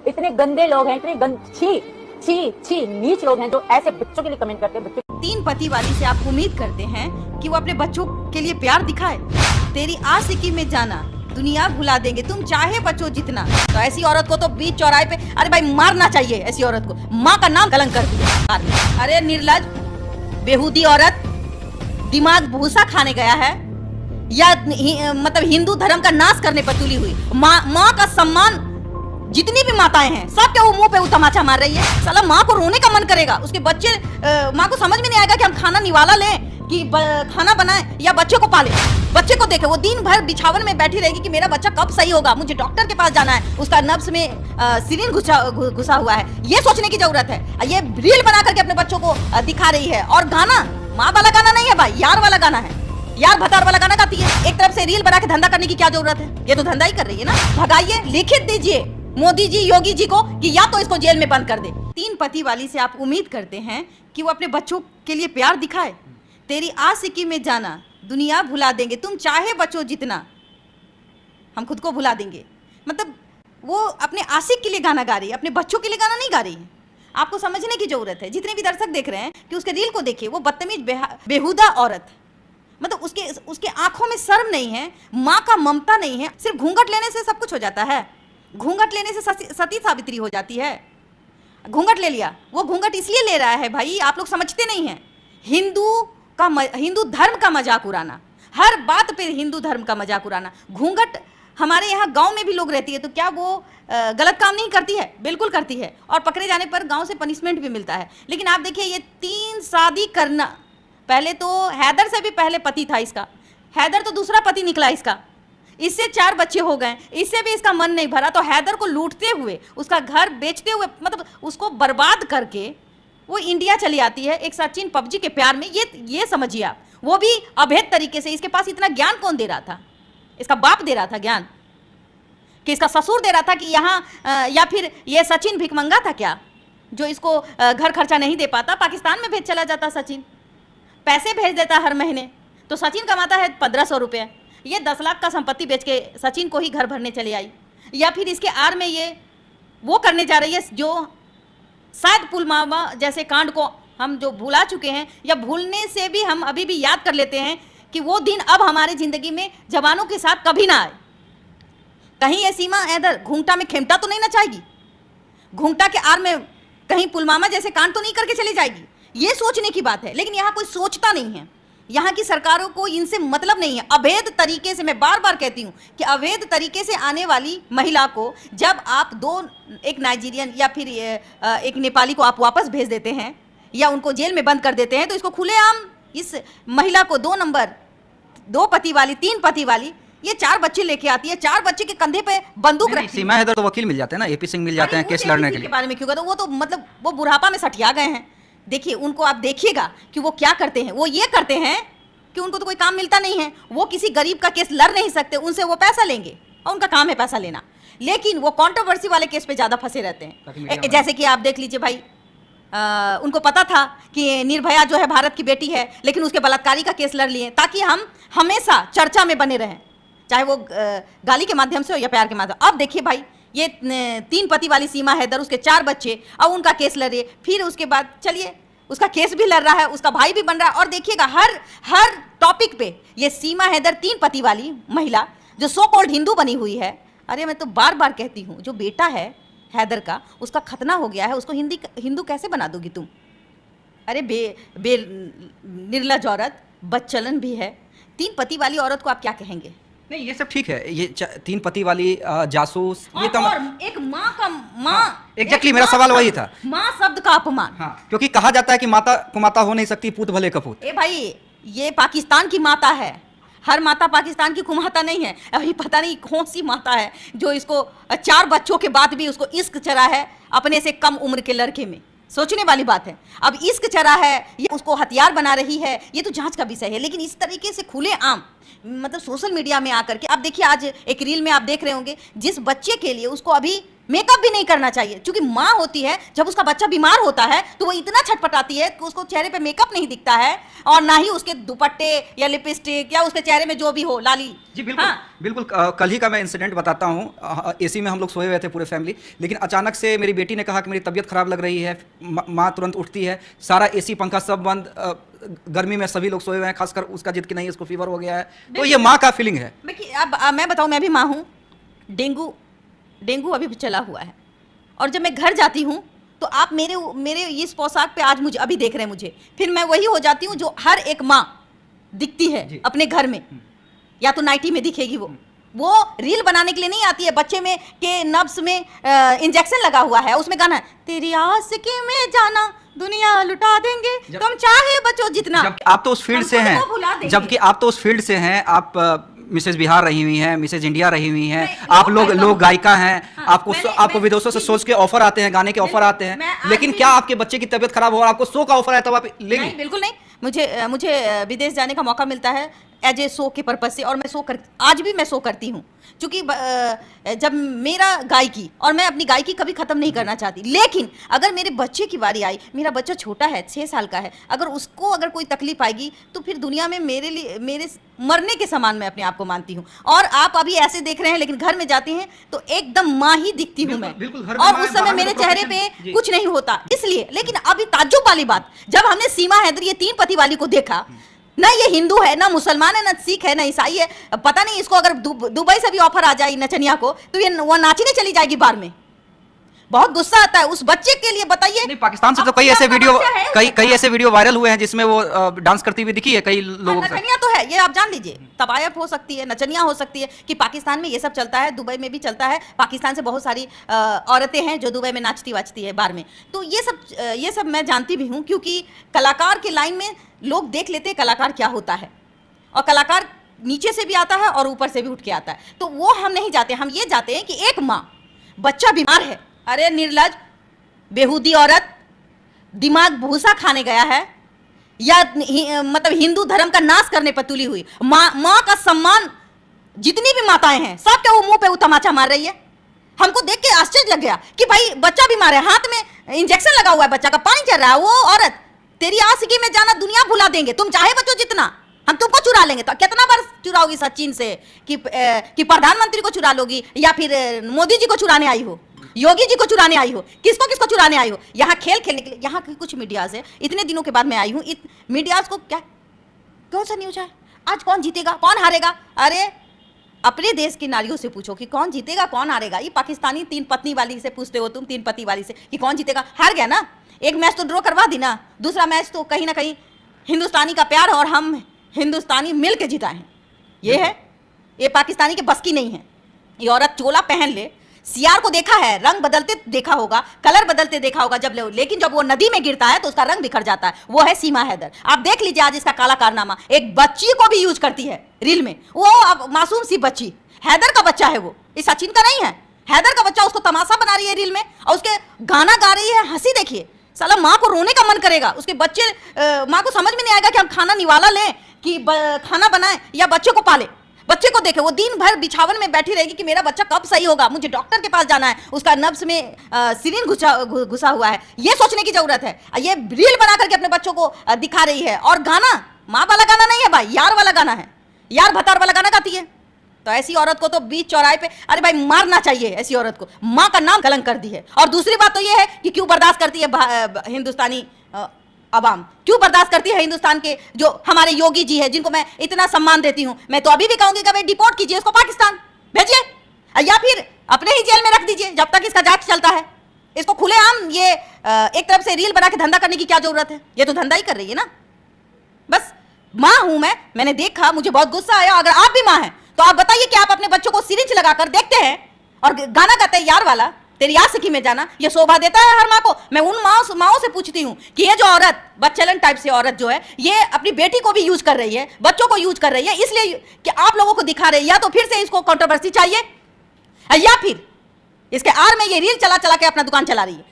इतने गंदे लोग हैं, इतने छी छी छी नीच लोग हैं जो ऐसे बच्चों के लिए कमेंट करते हैं। तीन पति वाली से आप उम्मीद करते हैं कि वो अपने बच्चों के लिए प्यार दिखाए। तेरी आशिकी में जाना दुनिया भुला देंगे, तुम चाहे बच्चों जितना। तो ऐसी औरत को तो बीच चौराहे पे अरे भाई मारना चाहिए। ऐसी औरत को माँ का नाम कलंक कर दिया। अरे निर्लज बेहूदी औरत, दिमाग भूसा खाने गया है या मतलब हिंदू धर्म का नाश करने पर तुली हुई। माँ का सम्मान, जितनी भी माताएं हैं सब क्या वो मुंह पे तमाचा मार रही है। साला माँ को रोने का मन करेगा। उसके बच्चे माँ को समझ में नहीं आएगा कि हम खाना निवाला लें कि खाना बनाएं या बच्चे को पाले। बच्चे को देखे, वो दिन भर बिछावन में बैठी रहेगी कि मेरा बच्चा कब सही होगा, मुझे डॉक्टर के पास जाना है, उसका नब्ज में सिरिंज घुसा हुआ है। ये सोचने की जरूरत है। ये रील बना करके अपने बच्चों को दिखा रही है। और गाना माँ वाला गाना नहीं है भाई, यार वाला गाना है। यार भतार वाला गाना गाती है। एक तरफ से रील बना के धंधा करने की क्या जरूरत है? ये तो धंधा ही कर रही है ना। भगाइए, लिखित दीजिए मोदी जी, योगी जी को कि या तो इसको जेल में बंद कर दे। तीन पति वाली से आप उम्मीद करते हैं कि वो अपने बच्चों के लिए प्यार दिखाए। तेरी आशिकी में जाना दुनिया भुला देंगे, तुम चाहे बच्चों जितना, हम खुद को भुला देंगे। मतलब वो अपने आशिक के लिए गाना गा रही है, अपने बच्चों के लिए गाना नहीं गा रही है। आपको समझने की जरूरत है। जितने भी दर्शक देख रहे हैं कि उसके रील को देखिए, वो बदतमीज बेहुदा औरत, मतलब उसके आंखों में शर्म नहीं है, माँ का ममता नहीं है। सिर्फ घूंघट लेने से सब कुछ हो जाता है। घूंघट लेने से सती सावित्री हो जाती है। घूंघट ले लिया, वो घूंघट इसलिए ले रहा है भाई, आप लोग समझते नहीं हैं। हिंदू धर्म का मजाक उड़ाना, हर बात पे हिंदू धर्म का मजाक उड़ाना। घूंघट हमारे यहाँ गांव में भी लोग रहती है, तो क्या वो गलत काम नहीं करती है? बिल्कुल करती है। और पकड़े जाने पर गांव से पनिशमेंट भी मिलता है। लेकिन आप देखिए, ये 3 शादी करना, पहले तो हैदर से भी पहले पति था इसका। हैदर तो दूसरा पति निकला इसका। इससे 4 बच्चे हो गए, इससे भी इसका मन नहीं भरा। तो हैदर को लूटते हुए, उसका घर बेचते हुए, मतलब उसको बर्बाद करके वो इंडिया चली आती है एक सचिन पबजी के प्यार में। ये समझिए आप, वो भी अभेद तरीके से। इसके पास इतना ज्ञान कौन दे रहा था? इसका बाप दे रहा था ज्ञान, कि इसका ससुर दे रहा था कि यहाँ, या फिर ये सचिन भिखमंगा था क्या, जो इसको घर खर्चा नहीं दे पाता? पाकिस्तान में भेज चला जाता सचिन, पैसे भेज देता हर महीने। तो सचिन कमाता है 1500 रुपये। ये 10 लाख का संपत्ति बेच के सचिन को ही घर भरने चली आई। या फिर इसके आड़ में ये वो करने जा रही है जो शायद पुलवामा जैसे कांड को हम जो भुला चुके हैं, या भूलने से भी हम अभी भी याद कर लेते हैं कि वो दिन अब हमारी ज़िंदगी में जवानों के साथ कभी ना आए। कहीं ये सीमा हैदर घूंघटा में खेमटा तो नहीं नचाएगी? घूंघटा के आड़ में कहीं पुलवामा जैसे कांड तो नहीं करके चली जाएगी? ये सोचने की बात है। लेकिन यहाँ कोई सोचता नहीं है। यहाँ की सरकारों को इनसे मतलब नहीं है। अवैध तरीके से, मैं बार बार कहती हूँ कि अवैध तरीके से आने वाली महिला को जब आप एक नाइजीरियन या फिर एक नेपाली को आप वापस भेज देते हैं या उनको जेल में बंद कर देते हैं, तो इसको खुलेआम इस महिला को 2 नंबर, 2 पति वाली, 3 पति वाली, ये 4 बच्चे लेके आती है। 4 बच्चे के कंधे पे बंदूक रखती है। सीमा हैदर तो वकील मिल जाते हैं ना, एपी सिंह मिल जाते हैं केस लड़ने के लिए। बारे में क्यों कहते? वो तो मतलब वो बुढ़ापा में सठिया गए हैं। देखिए उनको, आप देखिएगा कि वो क्या करते हैं। वो ये करते हैं कि उनको तो कोई काम मिलता नहीं है, वो किसी गरीब का केस लड़ नहीं सकते, उनसे वो पैसा लेंगे और उनका काम है पैसा लेना। लेकिन वो कंट्रोवर्सी वाले केस पे ज़्यादा फंसे रहते हैं। जैसे कि आप देख लीजिए भाई, उनको पता था कि निर्भया जो है भारत की बेटी है, लेकिन उसके बलात्कारी का केस लड़ लिए ताकि हम हमेशा चर्चा में बने रहें, चाहे वो गाली के माध्यम से हो या प्यार के माध्यम। अब देखिए भाई, ये 3 पति वाली सीमा हैदर, उसके 4 बच्चे, अब उनका केस लड़ रही है। फिर उसके बाद चलिए उसका केस भी लड़ रहा है, उसका भाई भी बन रहा है। और देखिएगा हर टॉपिक पे ये सीमा हैदर 3 पति वाली महिला जो सो कॉल्ड हिंदू बनी हुई है। अरे मैं तो बार बार कहती हूँ, जो बेटा है हैदर का, उसका खतना हो गया है, उसको हिंदू कैसे बना दोगी तुम? अरे निर्लज औरत, बदचलन भी है। 3 पति वाली औरत को आप क्या कहेंगे? नहीं, ये सब ठीक है। ये 3 पति वाली जासूस, ये तो एक माँ का माँ, एग्जैक्टली मेरा सवाल वही था। माँ शब्द का अपमान। हाँ, क्योंकि कहा जाता है कि माता को माता हो नहीं सकती, पूत भले कपूत। ए भाई, ये पाकिस्तान की माता है। हर माता पाकिस्तान की कुमाता नहीं है। अभी पता नहीं कौन सी माता है जो इसको 4 बच्चों के बाद भी उसको इश्क चढ़ा है अपने से कम उम्र के लड़के में। सोचने वाली बात है। अब इश्क चढ़ा है, ये उसको हथियार बना रही है, ये तो जांच का विषय है। लेकिन इस तरीके से खुले आम, मतलब सोशल मीडिया में आकर के, अब देखिए आज एक रील में आप देख रहे होंगे, जिस बच्चे के लिए उसको अभी मेकअप भी नहीं करना चाहिए, क्योंकि माँ होती है जब उसका बच्चा बीमार होता है तो वो इतना छटपटाती है कि उसको चेहरे पे मेकअप नहीं दिखता है, और ना ही उसके दुपट्टे या लिपस्टिक या उसके चेहरे में जो भी हो लाली। जी बिल्कुल। हाँ। बिल्कुल कल ही का मैं इंसिडेंट बताता हूँ। एसी में हम लोग सोए हुए थे पूरे फैमिली, लेकिन अचानक से मेरी बेटी ने कहा कि मेरी तबीयत खराब लग रही है। माँ तुरंत उठती है, सारा एसी पंखा सब बंद, गर्मी में सभी लोग सोए हुए हैं, खासकर उसका जिद कि नहीं इसको फीवर हो गया है। तो ये माँ का फीलिंग है। अब मैं बताऊँ, मैं भी माँ हूँ, डेंगू अभी भी चला हुआ है, और जब मैं घर जाती हूँ तो आप मेरे इस पोशाक पे आज मुझे अभी देख रहे हैं मुझे, फिर मैं वही हो जाती हूँ जो हर एक माँ दिखती है अपने घर में, या तो नाइटी में दिखेगी। वो रील बनाने के लिए नहीं आती है, बच्चे में के नब्स में इंजेक्शन लगा हुआ है, उसमें गाना तेरी आशिकी में जाना दुनिया लुटा देंगे, तुम चाहे बचो जितना। जबकि आप तो उस फील्ड से हैं, आप मिसेज बिहार रही हुई हैं, मिसेज इंडिया रही हुई हैं, आप लोग गायिका हैं। हाँ, आपको विदेशों से सोच के ऑफर आते हैं, गाने के ऑफर आते हैं, लेकिन क्या आपके बच्चे की तबीयत खराब हो और आपको शो का ऑफर आया तब आप लेंगे? नहीं, बिल्कुल नहीं। मुझे विदेश जाने का मौका मिलता है एज ए शो के पर्पज से, और मैं आज भी मैं शो करती हूँ, क्योंकि जब मेरा गायकी, और मैं अपनी गायकी कभी खत्म नहीं करना चाहती, लेकिन अगर मेरे बच्चे की बारी आई, मेरा बच्चा छोटा है, 6 साल का है, अगर कोई तकलीफ आएगी तो फिर दुनिया में मेरे मरने के समान मैं अपने आप को मानती हूँ। और आप अभी ऐसे देख रहे हैं, लेकिन घर में जाती हैं तो एकदम माँ ही दिखती हूँ मैं, और उस समय मेरे चेहरे पे कुछ नहीं होता इसलिए। लेकिन अभी ताज्जुब वाली बात, जब हमने सीमा हैदर ये 3 पति वाली को देखा, ना ये हिंदू है, ना मुसलमान है, ना सिख है, ना ईसाई है, पता नहीं इसको अगर दुबई से भी ऑफर आ जाए नचनिया को तो ये वो नाचने चली जाएगी बार में। बहुत गुस्सा आता है उस बच्चे के लिए। बताइए, नहीं, पाकिस्तान से तो कई ऐसे वीडियो वायरल हुए हैं जिसमें वो डांस करती हुई दिखी है कई लोगों को। नचनिया तो है, ये आप जान लीजिए, तबायफ हो सकती है, नचनिया हो सकती है, कि पाकिस्तान में ये सब चलता है, दुबई में भी चलता है। पाकिस्तान से बहुत सारी औरतें हैं जो दुबई में नाचती वाचती है बार में। तो ये सब मैं जानती भी हूँ, क्योंकि कलाकार के लाइन में लोग देख लेते हैं कलाकार क्या होता है, और कलाकार नीचे से भी आता है और ऊपर से भी उठ के आता है। तो वो हम नहीं जाते, हम ये जाते हैं कि एक माँ, बच्चा बीमार है, अरे निर्लज बेहूदी औरत, दिमाग भूसा खाने गया है, या मतलब हिंदू धर्म का नाश करने पर तुली हुई माँ का सम्मान, जितनी भी माताएं हैं सबके वो मुंह पे वो तमाचा मार रही है। हमको देख के आश्चर्य लग गया कि भाई बच्चा बीमार है, हाथ में इंजेक्शन लगा हुआ है, बच्चा का पानी चल रहा है, वो औरत तेरी आशिकी में जाना दुनिया भुला देंगे, तुम चाहे बचो जितना, हम तुमको चुरा लेंगे। तो कितना बार चुराओगी सचिन से कि प्रधानमंत्री को चुरा लोगी, या फिर मोदी जी को चुराने आई हो, योगी जी को चुराने आई हो, किसको चुराने आई हो? यहाँ खेल खेलने के लिए यहाँ की कुछ मीडियाज है, इतने दिनों के बाद मैं आई हूँ, मीडियाज को क्या कौन सा न्यूज है, आज कौन जीतेगा कौन हारेगा? अरे अपने देश की नारियों से पूछो कि कौन जीतेगा कौन हारेगा। ये पाकिस्तानी 3 पत्नी वाली से पूछते हो तुम, 3 पति वाली से कि कौन जीतेगा? हार गया ना, एक मैच तो ड्रॉ करवा दी ना, दूसरा मैच तो कहीं ना कहीं हिंदुस्तानी का प्यार और हम हिंदुस्तानी मिल के जिताए हैं। ये है, ये पाकिस्तानी के बस की नहीं है। ये औरत चोला पहन ले, सियार को देखा है, रंग बदलते देखा होगा, कलर बदलते देखा होगा लेकिन जब वो नदी में गिरता है तो उसका रंग बिखर जाता है। वो है सीमा हैदर। आप देख लीजिए आज इसका काला कारनामा, एक बच्ची को भी यूज करती है रील में। वो अब मासूम सी बच्ची, हैदर का बच्चा है वो, इस सचिन का नहीं है, हैदर का बच्चा, उसको तमाशा बना रही है रील में, और उसके गाना गा रही है। हंसी देखिए, साला माँ को रोने का मन करेगा। उसके बच्चे, माँ को समझ में नहीं आएगा कि हम खाना निवाला लें कि खाना बनाएं या बच्चे को पाले। बच्चे को देखे, वो दिन भर बिछावन में बैठी रहेगी कि मेरा बच्चा कब सही होगा, मुझे डॉक्टर के पास जाना है, उसका नब्स में सिरिंज घुसा हुआ है। ये सोचने की जरूरत है। ये रील बना करके अपने बच्चों को दिखा रही है। और गाना माँ वाला गाना नहीं है भाई, यार वाला गाना है, यार भतार वाला गाना गाती है। तो ऐसी औरत को तो बीच चौराहे पे, अरे भाई मारना चाहिए ऐसी औरत को। माँ का नाम कलंक कर दी है। और दूसरी बात तो ये है कि क्यों बर्दाश्त करती है हिंदुस्तानी अवाम, क्यों बर्दाश्त करती है हिंदुस्तान के जो हमारे योगी जी है, जिनको मैं इतना सम्मान देती हूं। मैं तो अभी भी कहूंगी कि भाई डिपोर्ट कीजिए उसको, पाकिस्तान भेजिए, या फिर अपने ही जेल में रख दीजिए जब तक इसका जांच चलता है। इसको खुलेआम ये एक तरफ से रील बना के धंधा करने की क्या जरूरत है? ये तो धंधा ही कर रही है ना। बस माँ हूं मैंने देखा, मुझे बहुत गुस्सा आया। अगर आप भी माँ हैं तो आप बताइए कि आप अपने बच्चों को सिरिंज लगाकर देखते हैं और गाना गाते हैं यार वाला, तेरी आशिकी में जाना, ये शोभा देता है हर माँ को? मैं उन माओ से पूछती हूँ कि ये जो औरत, बच्चलन टाइप से औरत जो है, ये अपनी बेटी को भी यूज कर रही है, बच्चों को यूज कर रही है, इसलिए कि आप लोगों को दिखा रही है। या तो फिर से इसको कंट्रोवर्सी चाहिए, या फिर इसके आड़ में ये रील चला चला के अपना दुकान चला रही है।